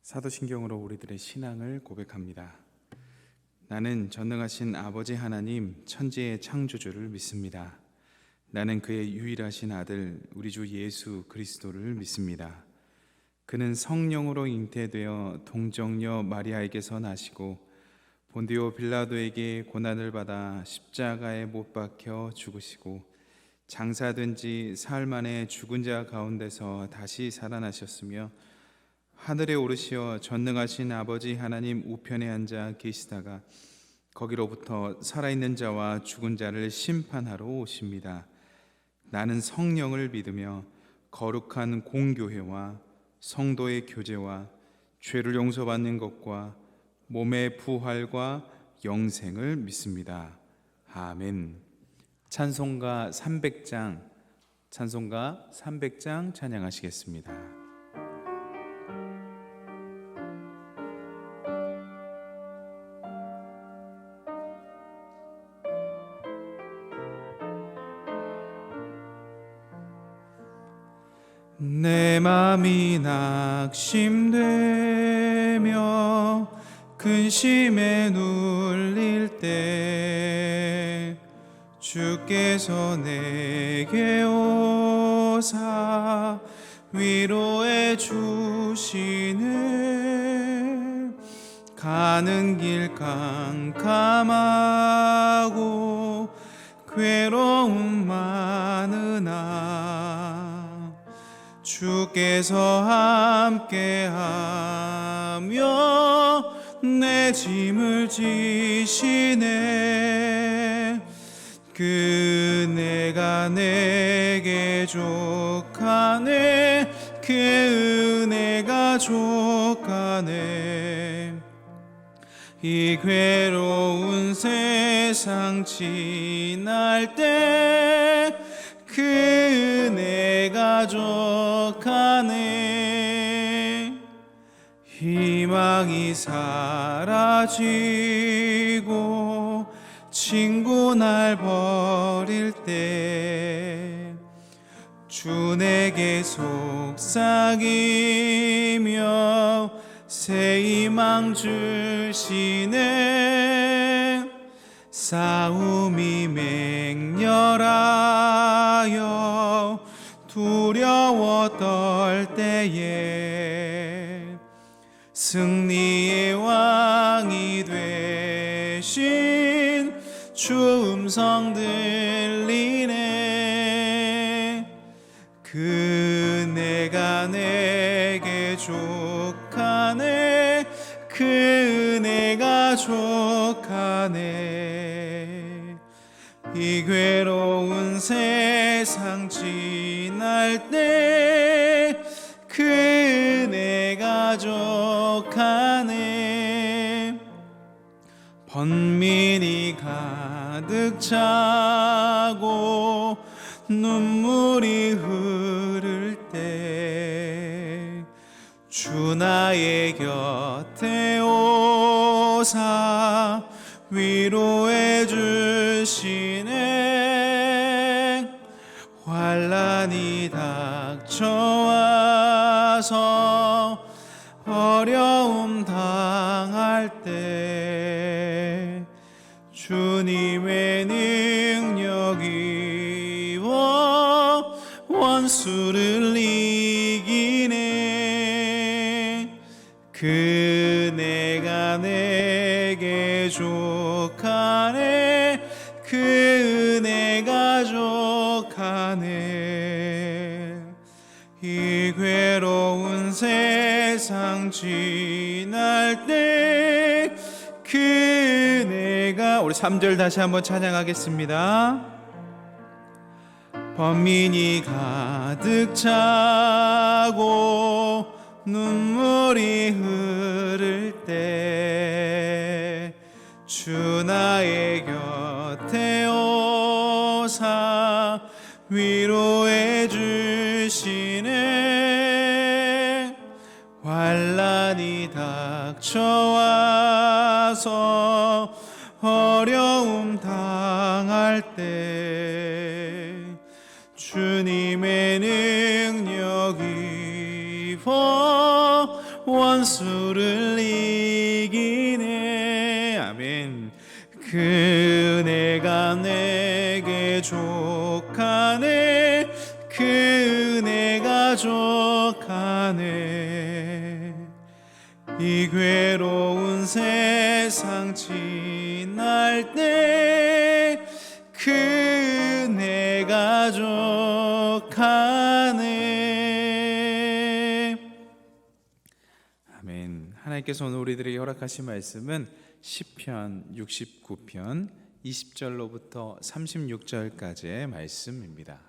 사도신경으로 우리들의 신앙을 고백합니다. 나는 전능하신 아버지 하나님 천지의 창조주를 믿습니다. 나는 그의 유일하신 아들 우리 주 예수 그리스도를 믿습니다. 그는 성령으로 잉태되어 동정녀 마리아에게서 나시고 본디오 빌라도에게 고난을 받아 십자가에 못 박혀 죽으시고 장사된 지 사흘 만에 죽은 자 가운데서 다시 살아나셨으며 하늘에 오르시어 전능하신 아버지 하나님 우편에 앉아 계시다가 거기로부터 살아있는 자와 죽은 자를 심판하러 오십니다. 나는 성령을 믿으며 거룩한 공교회와 성도의 교제와 죄를 용서받는 것과 몸의 부활과 영생을 믿습니다. 아멘. 찬송가 300장 찬양하시겠습니다. 내 맘이 낙심되며 근심에 눌릴 때 주께서 내게 오사 위로해 주시네. 가는 길 캄캄하고 괴로움 많으나 주께서 함께하며 내 짐을 지시네. 그 은혜가 내게 족하네. 그 은혜가 족하네. 이 괴로운 세상 지날 때 그 은혜가 족하네. 희망이 사라지고 친구 날 버릴 때 주 내게 속삭이며 새 희망 주시네. 싸움이 맹렬하여 두려워 떨 때에 승리의 왕이 되신 주 음성 들리네. 그 은혜가 내게 족하네. 그 은혜가 족하네. 이 괴로운 세상 지날 때 그 은혜가 족하네. 번민이 가득 차고 눈물이 흐를 때 주 나의 곁에 오사 위로해 주시네. 환난이 닥쳐와서 어려움 당할 때 주님의 능력이 원수를 이기네. 그 은혜가 내게 족하네. 그 은혜가 족하네. 이 괴로운 세상 지날 때 그 은혜가, 우리 3절 다시 한번 찬양하겠습니다. 번민이 가득 차고 눈물이 흐를 때 주 나의 곁에 오사 위로해 주시네. 환난이 닥쳐와서 어려움 당할 때 주님의 능력이 원수를 이기네. 아멘. 그네가 내게 족하네. 그네가 족하네. 이 괴로운 세상 지날 때 그네가 족하네. 아멘. 하나님께서 오늘 우리들에게 허락하신 말씀은 시편 69편 20절로부터 36절까지의 말씀입니다.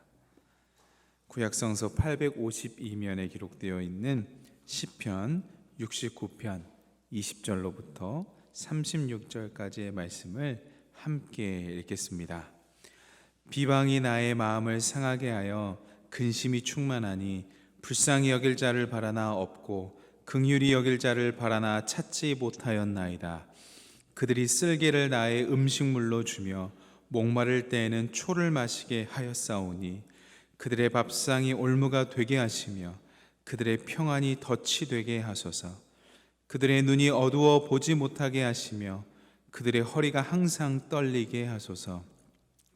구약성서 852면에 기록되어 있는 시편 69편 20절로부터 36절까지의 말씀을 함께 읽겠습니다. 비방이 나의 마음을 상하게 하여 근심이 충만하니 불쌍히 여길 자를 바라나 없고 긍휼히 여길 자를 바라나 찾지 못하였나이다. 그들이 쓸개를 나의 음식물로 주며 목마를 때에는 초를 마시게 하였사오니 그들의 밥상이 올무가 되게 하시며 그들의 평안이 덫이 되게 하소서. 그들의 눈이 어두워 보지 못하게 하시며 그들의 허리가 항상 떨리게 하소서.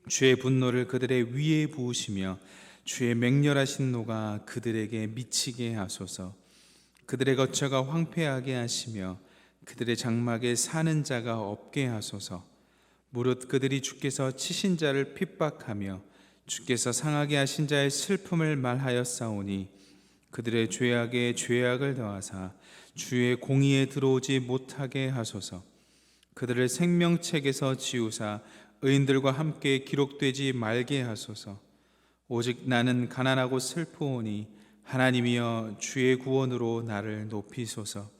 주의 분노를 그들의 위에 부으시며 주의 맹렬하신 노가 그들에게 미치게 하소서. 그들의 거처가 황폐하게 하시며 그들의 장막에 사는 자가 없게 하소서. 무릇 그들이 주께서 치신 자를 핍박하며 주께서 상하게 하신 자의 슬픔을 말하였사오니 그들의 죄악에 죄악을 더하사 주의 공의에 들어오지 못하게 하소서. 그들을 생명책에서 지우사 의인들과 함께 기록되지 말게 하소서. 오직 나는 가난하고 슬프오니 하나님이여 주의 구원으로 나를 높이소서.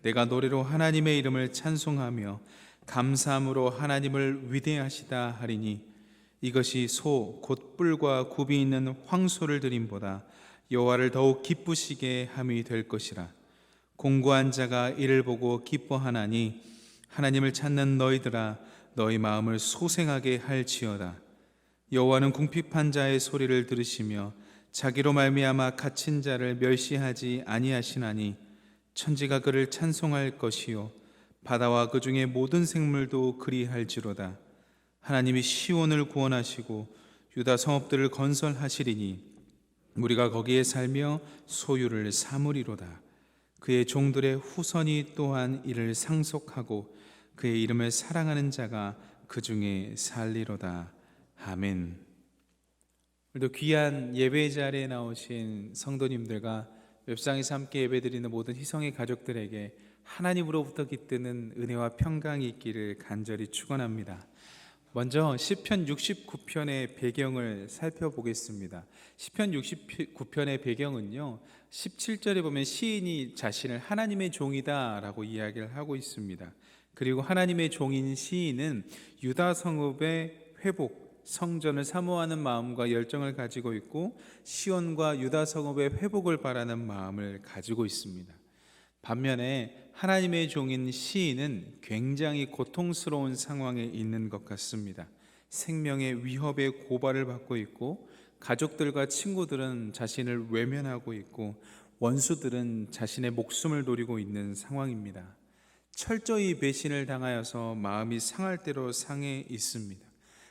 내가 노래로 하나님의 이름을 찬송하며 감사함으로 하나님을 위대하시다 하리니 이것이 소 곧 뿔과 굽이 있는 황소를 드림보다 여호와를 더욱 기쁘시게 함이 될 것이라. 공고한 자가 이를 보고 기뻐하나니 하나님을 찾는 너희들아 너희 마음을 소생하게 할지어다. 여호와는 궁핍한 자의 소리를 들으시며 자기로 말미암아 갇힌 자를 멸시하지 아니하시나니 천지가 그를 찬송할 것이요 바다와 그 중에 모든 생물도 그리할지로다. 하나님이 시온을 구원하시고 유다 성읍들을 건설하시리니 우리가 거기에 살며 소유를 삼으리로다. 그의 종들의 후손이 또한 이를 상속하고 그의 이름을 사랑하는 자가 그 중에 살리로다. 아멘. 오늘도 귀한 예배 자리에 나오신 성도님들과 웹상에서 함께 예배드리는 모든 희성의 가족들에게 하나님으로부터 깃드는 은혜와 평강이 있기를 간절히 축원합니다. 먼저 시편 69편의 배경을 살펴보겠습니다. 시편 69편의 배경은요, 17절에 보면 시인이 자신을 하나님의 종이다 라고 이야기를 하고 있습니다. 그리고 하나님의 종인 시인은 유다 성읍의 회복, 성전을 사모하는 마음과 열정을 가지고 있고 시온과 유다 성읍의 회복을 바라는 마음을 가지고 있습니다. 반면에 하나님의 종인 시인은 굉장히 고통스러운 상황에 있는 것 같습니다. 생명의 위협의 고발을 받고 있고 가족들과 친구들은 자신을 외면하고 있고 원수들은 자신의 목숨을 노리고 있는 상황입니다. 철저히 배신을 당하여서 마음이 상할 대로 상해 있습니다.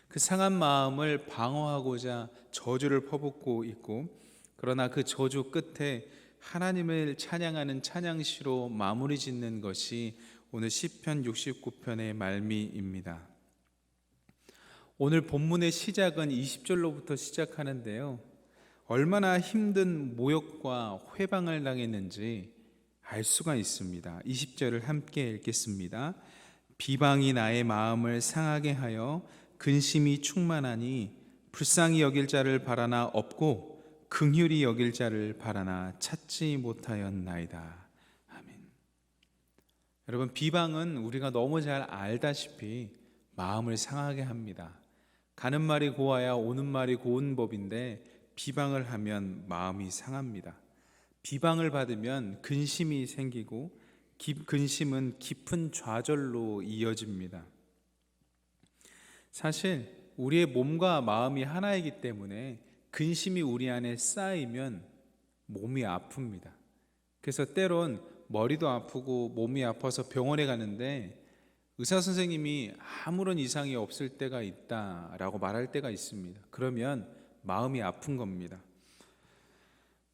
그 상한 마음을 방어하고자 저주를 퍼붓고 있고, 그러나 그 저주 끝에 하나님을 찬양하는 찬양시로 마무리 짓는 것이 오늘 시편 69편의 말미입니다. 오늘 본문의 시작은 20절로부터 시작하는데요, 얼마나 힘든 모욕과 회방을 당했는지 알 수가 있습니다. 20절을 함께 읽겠습니다. 비방이 나의 마음을 상하게 하여 근심이 충만하니 불쌍히 여길 자를 바라나 없고 긍휼히 여길 자를 바라나 찾지 못하였나이다. 아멘. 여러분, 비방은 우리가 너무 잘 알다시피 마음을 상하게 합니다. 가는 말이 고와야 오는 말이 고운 법인데 비방을 하면 마음이 상합니다. 비방을 받으면 근심이 생기고 근심은 깊은 좌절로 이어집니다. 사실 우리의 몸과 마음이 하나이기 때문에 근심이 우리 안에 쌓이면 몸이 아픕니다. 그래서 때론 머리도 아프고 몸이 아파서 병원에 가는데 의사 선생님이 아무런 이상이 없을 때가 있다라고 말할 때가 있습니다. 그러면 마음이 아픈 겁니다.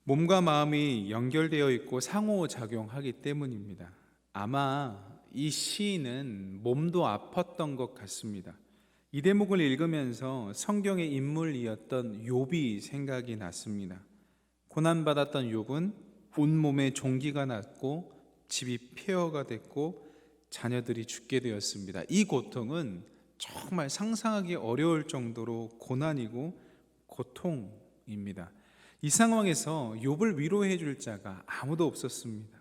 몸과 마음이 연결되어 있고 상호작용하기 때문입니다. 아마 이 시인은 몸도 아팠던 것 같습니다. 이 대목을 읽으면서 성경의 인물이었던 욥이 생각이 났습니다. 고난받았던 욥은 온몸에 종기가 났고 집이 폐허가 됐고 자녀들이 죽게 되었습니다. 이 고통은 정말 상상하기 어려울 정도로 고난이고 고통입니다. 이 상황에서 욥을 위로해 줄 자가 아무도 없었습니다.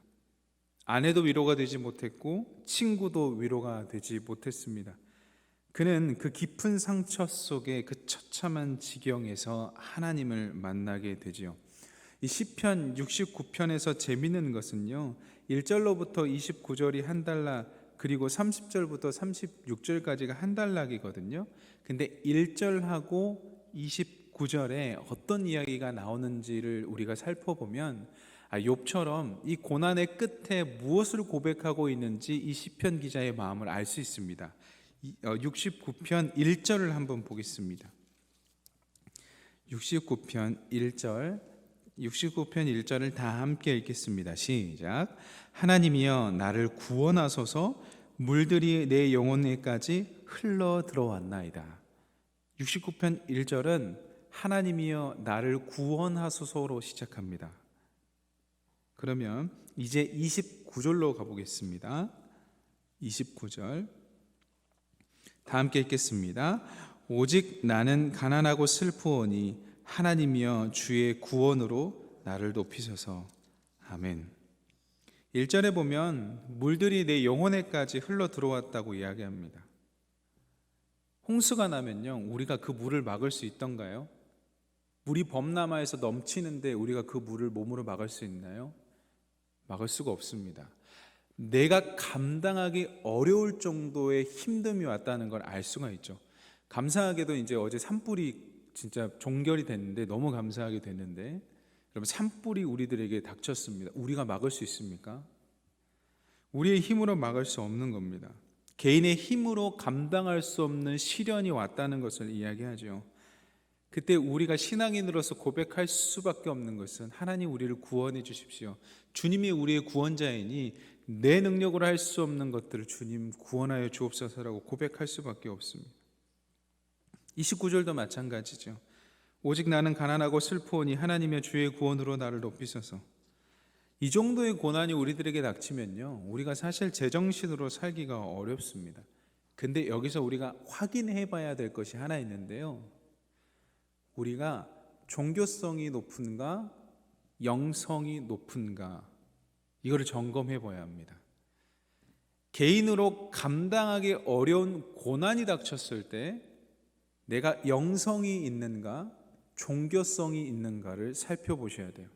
아내도 위로가 되지 못했고 친구도 위로가 되지 못했습니다. 그는 그 깊은 상처 속에 그 처참한 지경에서 하나님을 만나게 되지요. 이 시편 69편에서 재미있는 것은요, 1절로부터 29절이 한 달락, 그리고 30절부터 36절까지가 한 단락이거든요. 근데 1절하고 29절에 어떤 이야기가 나오는지를 우리가 살펴보면 욥처럼 이 고난의 끝에 무엇을 고백하고 있는지 이 시편 기자의 마음을 알 수 있습니다. 69편 1절을 한번 보겠습니다. 69편 1절을 다 함께 읽겠습니다. 시작. 하나님이여 나를 구원하소서. 물들이 내 영혼에까지 흘러 들어왔나이다. 69편 1절은 하나님이여 나를 구원하소서로 시작합니다. 그러면 이제 29절로 가보겠습니다. 29절 다 함께 읽겠습니다. 오직 나는 가난하고 슬프오니 하나님이여 주의 구원으로 나를 높이소서. 아멘. 1절에 보면 물들이 내 영혼에까지 흘러 들어왔다고 이야기합니다. 홍수가 나면요, 우리가 그 물을 막을 수 있던가요? 물이 범람하에서 넘치는데 우리가 그 물을 몸으로 막을 수 있나요? 막을 수가 없습니다. 내가 감당하기 어려울 정도의 힘듦이 왔다는 걸 알 수가 있죠. 감사하게도 이제 어제 산불이 진짜 종결이 됐는데 너무 감사하게 됐는데, 여러분 산불이 우리들에게 닥쳤습니다. 우리가 막을 수 있습니까? 우리의 힘으로 막을 수 없는 겁니다. 개인의 힘으로 감당할 수 없는 시련이 왔다는 것을 이야기하죠. 그때 우리가 신앙인으로서 고백할 수밖에 없는 것은 하나님 우리를 구원해 주십시오. 주님이 우리의 구원자이니 내 능력으로 할 수 없는 것들을 주님 구원하여 주옵소서라고 고백할 수밖에 없습니다. 29절도 마찬가지죠. 오직 나는 가난하고 슬프오니 하나님의 주의 구원으로 나를 높이소서. 이 정도의 고난이 우리들에게 닥치면요, 우리가 사실 제정신으로 살기가 어렵습니다. 근데 여기서 우리가 확인해 봐야 될 것이 하나 있는데요, 우리가 종교성이 높은가 영성이 높은가 이거를 점검해 봐야 합니다. 개인으로 감당하기 어려운 고난이 닥쳤을 때 내가 영성이 있는가 종교성이 있는가를 살펴보셔야 돼요.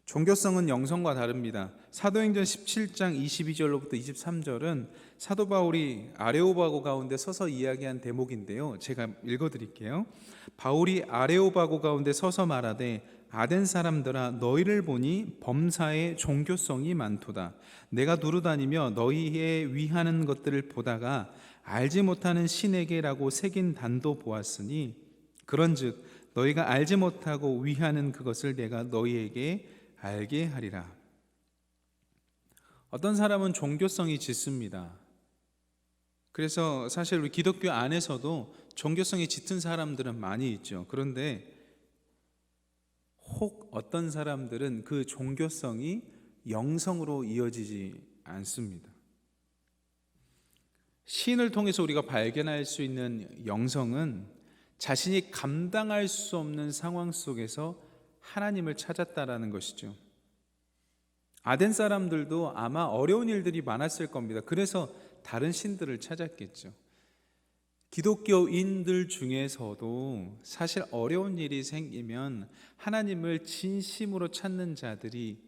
종교성은 영성과 다릅니다. 사도행전 17장 22절로부터 23절은 사도 바울이 아레오바고 가운데 서서 이야기한 대목인데요, 제가 읽어드릴게요. 바울이 아레오바고 가운데 서서 말하되 아덴 사람들아 너희를 보니 범사에 종교성이 많도다. 내가 두루다니며 너희의 위하는 것들을 보다가 알지 못하는 신에게라고 새긴 단도 보았으니 그런즉 너희가 알지 못하고 위하는 그것을 내가 너희에게 알게 하리라. 어떤 사람은 종교성이 짙습니다. 그래서 사실 우리 기독교 안에서도 종교성이 짙은 사람들은 많이 있죠. 그런데 혹 어떤 사람들은 그 종교성이 영성으로 이어지지 않습니다. 시인을 통해서 우리가 발견할 수 있는 영성은 자신이 감당할 수 없는 상황 속에서 하나님을 찾았다라는 것이죠. 아덴 사람들도 아마 어려운 일들이 많았을 겁니다. 그래서 다른 신들을 찾았겠죠. 기독교인들 중에서도 사실 어려운 일이 생기면 하나님을 진심으로 찾는 자들이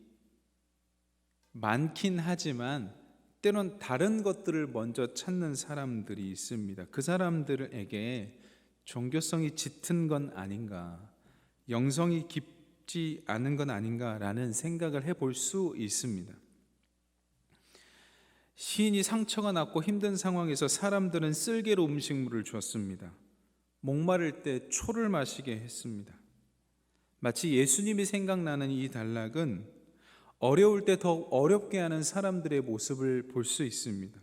많긴 하지만 때론 다른 것들을 먼저 찾는 사람들이 있습니다. 그 사람들에게 종교성이 짙은 건 아닌가, 영성이 쉽지 않은 건 아닌가라는 생각을 해볼 수 있습니다. 시인이 상처가 났고 힘든 상황에서 사람들은 쓸개로 음식물을 줬습니다. 목마를 때 초를 마시게 했습니다. 마치 예수님이 생각나는 이 단락은 어려울 때 더욱 어렵게 하는 사람들의 모습을 볼 수 있습니다.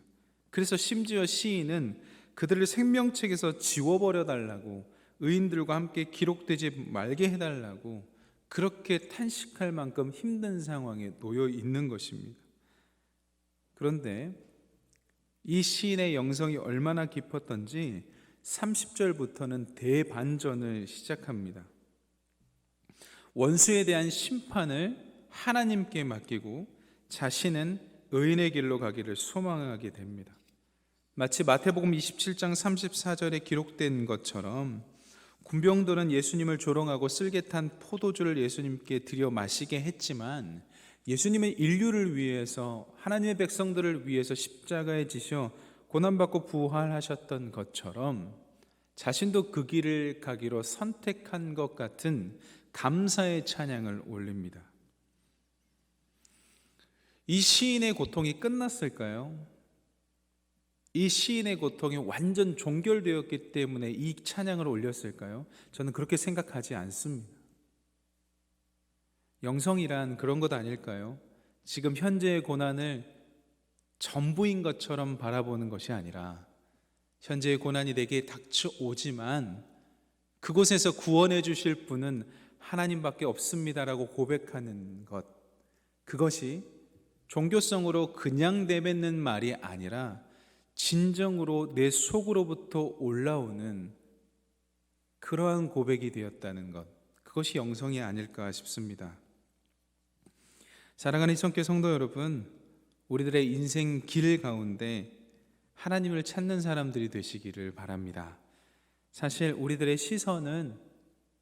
그래서 심지어 시인은 그들을 생명책에서 지워버려 달라고, 의인들과 함께 기록되지 말게 해달라고 그렇게 탄식할 만큼 힘든 상황에 놓여 있는 것입니다. 그런데 이 시인의 영성이 얼마나 깊었던지 30절부터는 대반전을 시작합니다. 원수에 대한 심판을 하나님께 맡기고 자신은 의인의 길로 가기를 소망하게 됩니다. 마치 마태복음 27장 34절에 기록된 것처럼 군병들은 예수님을 조롱하고 쓸개탄 포도주를 예수님께 드려 마시게 했지만 예수님은 인류를 위해서, 하나님의 백성들을 위해서 십자가에 지셔 고난받고 부활하셨던 것처럼 자신도 그 길을 가기로 선택한 것 같은 감사의 찬양을 올립니다. 이 시인의 고통이 끝났을까요? 이 시인의 고통이 완전 종결되었기 때문에 이 찬양을 올렸을까요? 저는 그렇게 생각하지 않습니다. 영성이란 그런 것 아닐까요? 지금 현재의 고난을 전부인 것처럼 바라보는 것이 아니라 현재의 고난이 내게 닥쳐오지만 그곳에서 구원해 주실 분은 하나님밖에 없습니다라고 고백하는 것, 그것이 종교성으로 그냥 내뱉는 말이 아니라 진정으로 내 속으로부터 올라오는 그러한 고백이 되었다는 것, 그것이 영성이 아닐까 싶습니다. 사랑하는 이성교 성도 여러분, 우리들의 인생 길 가운데 하나님을 찾는 사람들이 되시기를 바랍니다. 사실 우리들의 시선은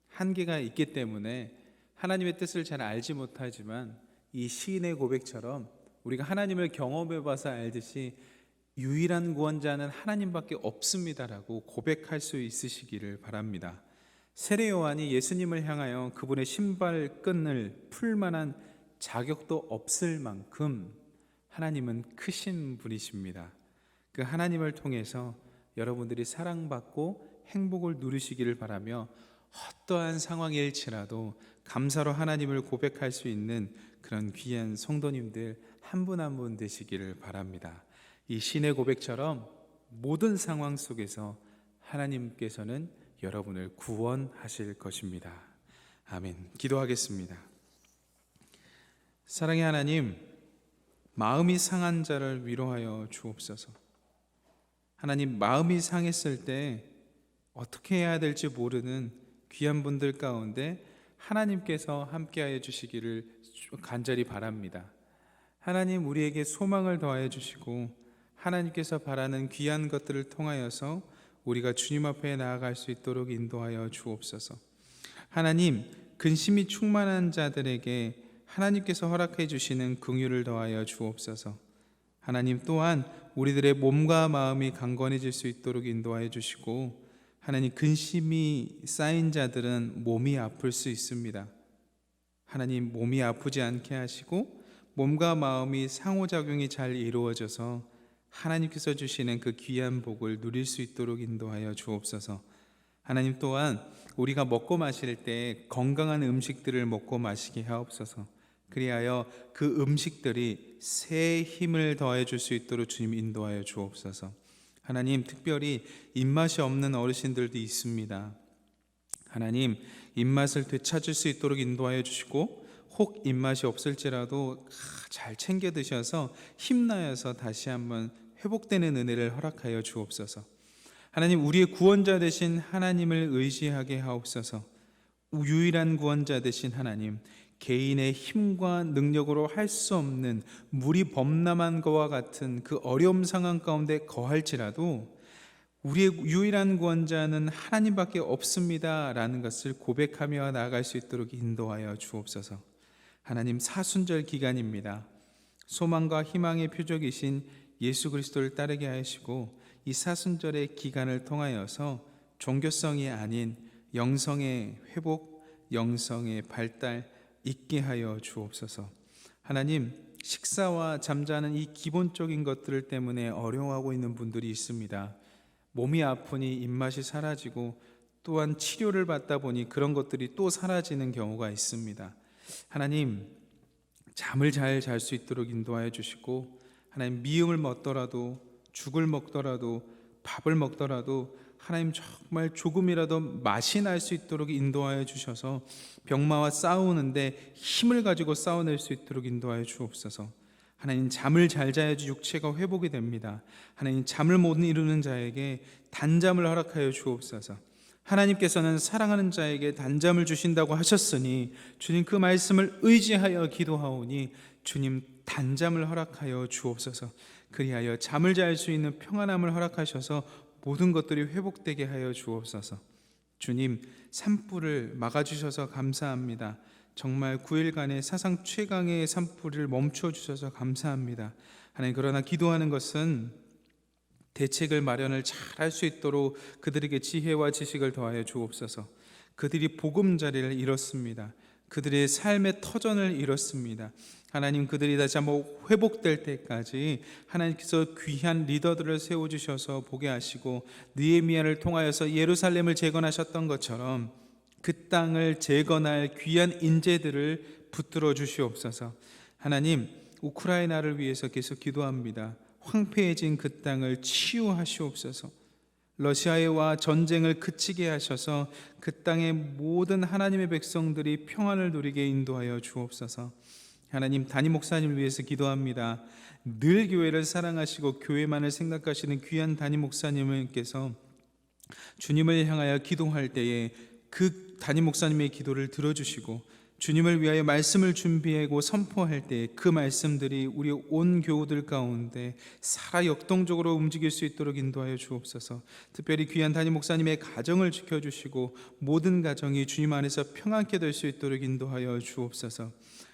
한계가 있기 때문에 하나님의 뜻을 잘 알지 못하지만 이 시인의 고백처럼 우리가 하나님을 경험해 봐서 알듯이 유일한 구원자는 하나님밖에 없습니다라고 고백할 수 있으시기를 바랍니다. 세례 요한이 예수님을 향하여 그분의 신발끈을 풀 만한 자격도 없을 만큼 하나님은 크신 분이십니다. 그 하나님을 통해서 여러분들이 사랑받고 행복을 누리시기를 바라며 어떠한 상황일지라도 감사로 하나님을 고백할 수 있는 그런 귀한 성도님들 한 분 한 분 되시기를 바랍니다. 이 신의 고백처럼 모든 상황 속에서 하나님께서는 여러분을 구원하실 것입니다. 아멘. 기도하겠습니다. 사랑의 하나님, 마음이 상한 자를 위로하여 주옵소서. 하나님, 마음이 상했을 때 어떻게 해야 될지 모르는 귀한 분들 가운데 하나님께서 함께하여 주시기를 간절히 바랍니다. 하나님, 우리에게 소망을 더하여 주시고 하나님께서 바라는 귀한 것들을 통하여서 우리가 주님 앞에 나아갈 수 있도록 인도하여 주옵소서. 하나님, 근심이 충만한 자들에게 하나님께서 허락해 주시는 긍휼을 더하여 주옵소서. 하나님 또한 우리들의 몸과 마음이 강건해질 수 있도록 인도하여 주시고, 하나님, 근심이 쌓인 자들은 몸이 아플 수 있습니다. 하나님, 몸이 아프지 않게 하시고 몸과 마음이 상호작용이 잘 이루어져서 하나님께서 주시는 그 귀한 복을 누릴 수 있도록 인도하여 주옵소서. 하나님 또한 우리가 먹고 마실 때 건강한 음식들을 먹고 마시게 하옵소서. 그리하여 그 음식들이 새 힘을 더해 줄 수 있도록 주님 인도하여 주옵소서. 하나님, 특별히 입맛이 없는 어르신들도 있습니다. 하나님, 입맛을 되찾을 수 있도록 인도하여 주시고, 혹 입맛이 없을지라도 잘 챙겨 드셔서 힘나여서 다시 한번 회복되는 은혜를 허락하여 주옵소서. 하나님, 우리의 구원자 되신 하나님을 의지하게 하옵소서. 유일한 구원자 되신 하나님, 개인의 힘과 능력으로 할 수 없는 물이 범람한 것과 같은 그 어려움 상황 가운데 거할지라도 우리의 유일한 구원자는 하나님밖에 없습니다 라는 것을 고백하며 나아갈 수 있도록 인도하여 주옵소서. 하나님, 사순절 기간입니다. 소망과 희망의 표적이신 예수 그리스도를 따르게 하시고 이 사순절의 기간을 통하여서 종교성이 아닌 영성의 회복, 영성의 발달 있게 하여 주옵소서. 하나님, 식사와 잠자는 이 기본적인 것들 때문에 어려워하고 있는 분들이 있습니다. 몸이 아프니 입맛이 사라지고 또한 치료를 받다 보니 그런 것들이 또 사라지는 경우가 있습니다. 하나님, 잠을 잘 잘 수 있도록 인도하여 주시고, 하나님, 미음을 먹더라도 죽을 먹더라도 밥을 먹더라도 하나님 정말 조금이라도 맛이 날 수 있도록 인도하여 주셔서 병마와 싸우는데 힘을 가지고 싸워낼 수 있도록 인도하여 주옵소서. 하나님, 잠을 잘 자야지 육체가 회복이 됩니다. 하나님, 잠을 못 이루는 자에게 단잠을 허락하여 주옵소서. 하나님께서는 사랑하는 자에게 단잠을 주신다고 하셨으니 주님, 그 말씀을 의지하여 기도하오니 주님, 단잠을 허락하여 주옵소서. 그리하여 잠을 잘 수 있는 평안함을 허락하셔서 모든 것들이 회복되게 하여 주옵소서. 주님, 산불을 막아주셔서 감사합니다. 정말 9일간의 사상 최강의 산불을 멈춰주셔서 감사합니다. 하나님, 그러나 기도하는 것은 대책을 마련을 잘 할 수 있도록 그들에게 지혜와 지식을 더하여 주옵소서. 그들이 보금자리를 잃었습니다. 그들의 삶의 터전을 잃었습니다. 하나님, 그들이 다시 한번 회복될 때까지 하나님께서 귀한 리더들을 세워주셔서 보게 하시고, 느헤미야를 통하여서 예루살렘을 재건하셨던 것처럼 그 땅을 재건할 귀한 인재들을 붙들어 주시옵소서. 하나님, 우크라이나를 위해서 계속 기도합니다. 황폐해진 그 땅을 치유하시옵소서. 러시아와 전쟁을 그치게 하셔서 그 땅의 모든 하나님의 백성들이 평안을 누리게 인도하여 주옵소서. 하나님, 담임 목사님을 위해서 기도합니다. 늘 교회를 사랑하시고 교회만을 생각하시는 귀한 담임 목사님께서 주님을 향하여 기도할 때에 그 담임 목사님의 기도를 들어주시고, 주님을 위하여 말씀을 준비하고 선포할 때 그 말씀들이 우리 온 교우들 가운데 살아 역동적으로 움직일 수 있도록 인도하여 주옵소서. 특별히 귀한 담임 목사님의 가정을 지켜주시고 모든 가정이 주님 안에서 평안케 될 수 있도록 인도하여 주옵소서.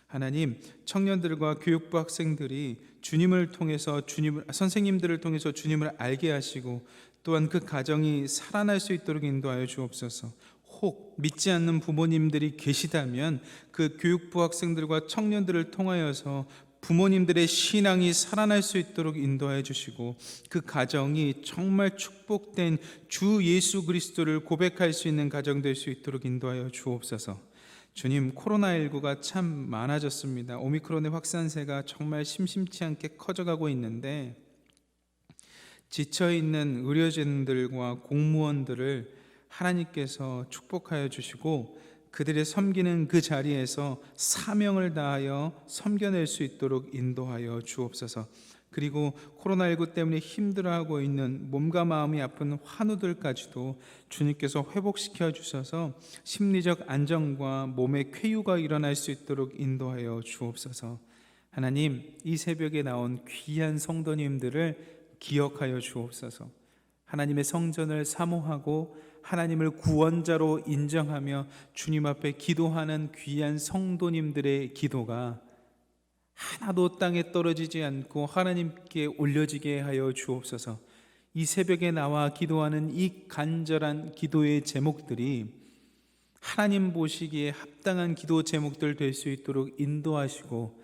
하나님, 청년들과 교육부 학생들이 주님을 통해서 선생님들을 통해서 주님을 알게 하시고 또한 그 가정이 살아날 수 있도록 인도하여 주옵소서. 혹 믿지 않는 부모님들이 계시다면 그 교육부 학생들과 청년들을 통하여서 부모님들의 신앙이 살아날 수 있도록 인도해 주시고, 그 가정이 정말 축복된 주 예수 그리스도를 고백할 수 있는 가정 될 수 있도록 인도하여 주옵소서. 주님, 코로나19가 참 많아졌습니다. 오미크론의 확산세가 정말 심심치 않게 커져가고 있는데, 지쳐있는 의료진들과 공무원들을 하나님께서 축복하여 주시고 그들의 섬기는 그 자리에서 사명을 다하여 섬겨낼 수 있도록 인도하여 주옵소서. 그리고 코로나19 때문에 힘들어하고 있는 몸과 마음이 아픈 환우들까지도 주님께서 회복시켜 주셔서 심리적 안정과 몸의 쾌유가 일어날 수 있도록 인도하여 주옵소서. 하나님, 이 새벽에 나온 귀한 성도님들을 기억하여 주옵소서. 하나님의 성전을 사모하고 하나님을 구원자로 인정하며 주님 앞에 기도하는 귀한 성도님들의 기도가 하나도 땅에 떨어지지 않고 하나님께 올려지게 하여 주옵소서. 이 새벽에 나와 기도하는 이 간절한 기도의 제목들이 하나님 보시기에 합당한 기도 제목들 될 수 있도록 인도하시고,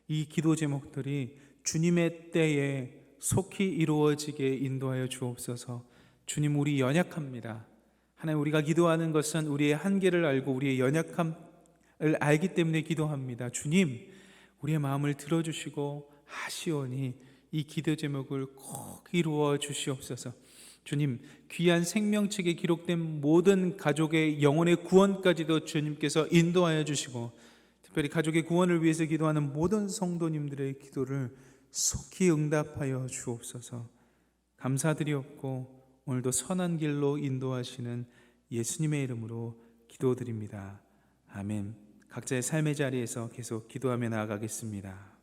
이 기도 제목들이 주님의 때에 속히 이루어지게 인도하여 주옵소서. 주님, 우리 연약합니다. 하나님, 우리가 기도하는 것은 우리의 한계를 알고 우리의 연약함을 알기 때문에 기도합니다. 주님, 우리의 마음을 들어주시고 하시오니 이 기도 제목을 꼭 이루어 주시옵소서. 주님, 귀한 생명책에 기록된 모든 가족의 영혼의 구원까지도 주님께서 인도하여 주시고, 특별히 가족의 구원을 위해서 기도하는 모든 성도님들의 기도를 속히 응답하여 주옵소서. 감사드리옵고 오늘도 선한 길로 인도하시는 예수님의 이름으로 기도드립니다. 아멘. 각자의 삶의 자리에서 계속 기도하며 나아가겠습니다.